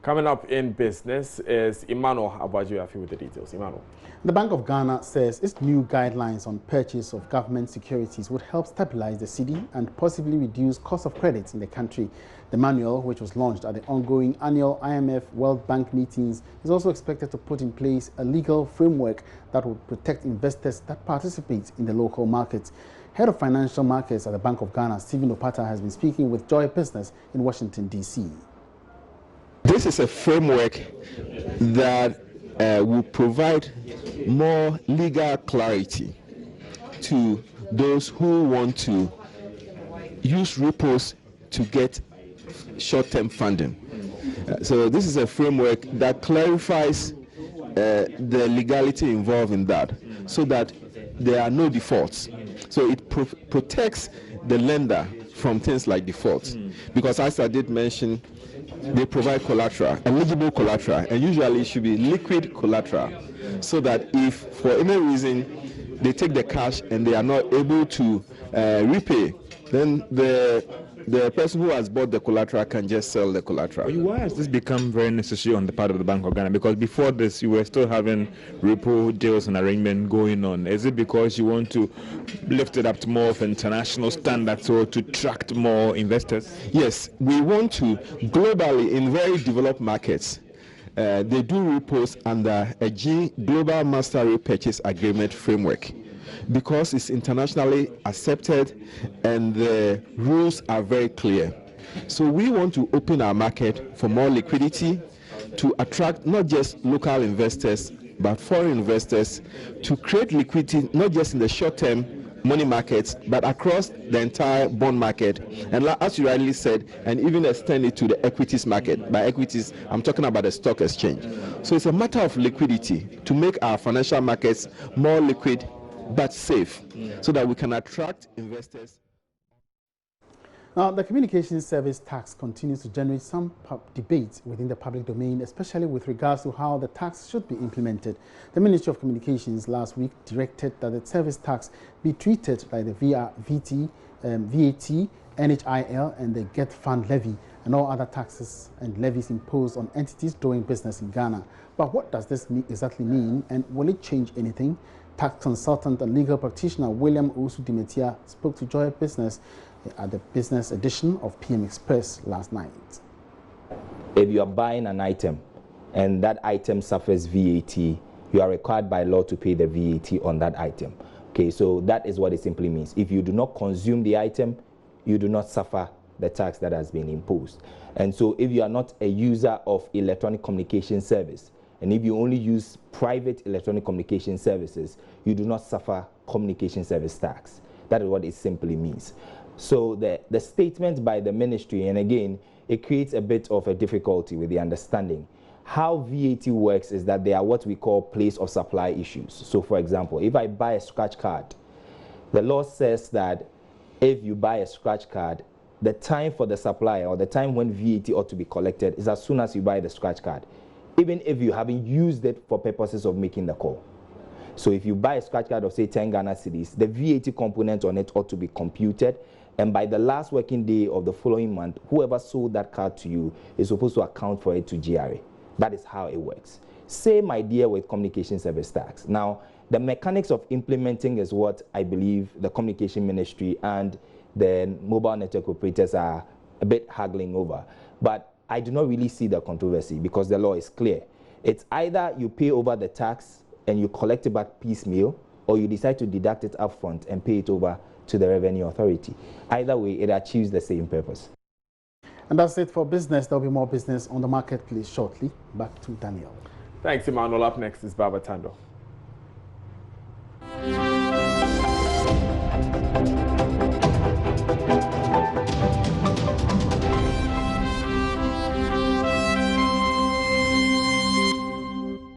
Coming up in business is Emmanuel Abajuafi with the details. Emmanuel. The Bank of Ghana says its new guidelines on purchase of government securities would help stabilize the cedi and possibly reduce cost of credit in the country. The manual, which was launched at the ongoing annual IMF World Bank meetings, is also expected to put in place a legal framework that would protect investors that participate in the local markets. Head of Financial Markets at the Bank of Ghana, Stephen Opata, has been speaking with Joy Business in Washington, D.C. This is a framework that will provide more legal clarity to those who want to use repos to get short-term funding. So this is a framework that clarifies the legality involved in that, so that there are no defaults. So it protects the lender from things like defaults, because as I did mention, they provide collateral, eligible collateral, and usually it should be liquid collateral, so that if for any reason they take the cash and they are not able to repay, then the person who has bought the collateral can just sell the collateral. Why has this become very necessary on the part of the Bank of Ghana? Because before this, you were still having repo deals and arrangement going on. Is it because you want to lift it up to more of international standards or to attract more investors? Yes, we want to globally, in very developed markets, they do repos under a Global Master Repurchase Agreement framework, because it's internationally accepted and the rules are very clear. So we want to open our market for more liquidity, to attract not just local investors but foreign investors, to create liquidity not just in the short-term money markets but across the entire bond market, and as you rightly said, and even extend it to the equities market. By equities, I'm talking about the stock exchange. So it's a matter of liquidity to make our financial markets more liquid but safe, so that we can attract investors. Now, the communications service tax continues to generate some debate within the public domain, especially with regards to how the tax should be implemented. The Ministry of Communications last week directed that the service tax be treated like the VAT, NHIL, and the Get Fund levy, and all other taxes and levies imposed on entities doing business in Ghana. But what does this exactly mean, and will it change anything? Tax consultant and legal practitioner William Osu-Dimetia spoke to Joy Business at the business edition of PM Express last night. If you are buying an item and that item suffers VAT, you are required by law to pay the VAT on that item. Okay, so that is what it simply means. If you do not consume the item, you do not suffer the tax that has been imposed. And so if you are not a user of electronic communication service, and if you only use private electronic communication services, you do not suffer communication service tax. That is what it simply means. So the statement by the ministry, and again, it creates a bit of a difficulty with the understanding. How VAT works is that there are what we call place of supply issues. So for example, if I buy a scratch card, the law says that if you buy a scratch card, the time for the supplier, or the time when VAT ought to be collected, is as soon as you buy the scratch card, even if you haven't used it for purposes of making the call. So if you buy a scratch card of say 10 Ghana cedis, the VAT component on it ought to be computed, and by the last working day of the following month, whoever sold that card to you is supposed to account for it to GRA. That is how it works. Same idea with communication service tax. Now, the mechanics of implementing is what I believe the Communication Ministry and the mobile network operators are a bit haggling over. But I do not really see the controversy, because the law is clear. It's either you pay over the tax and you collect it back piecemeal, or you decide to deduct it upfront and pay it over to the Revenue Authority. Either way, it achieves the same purpose. And that's it for business. There will be more business on the marketplace shortly. Back to Daniel. Thanks, Emmanuel. Up next is Baba Tando.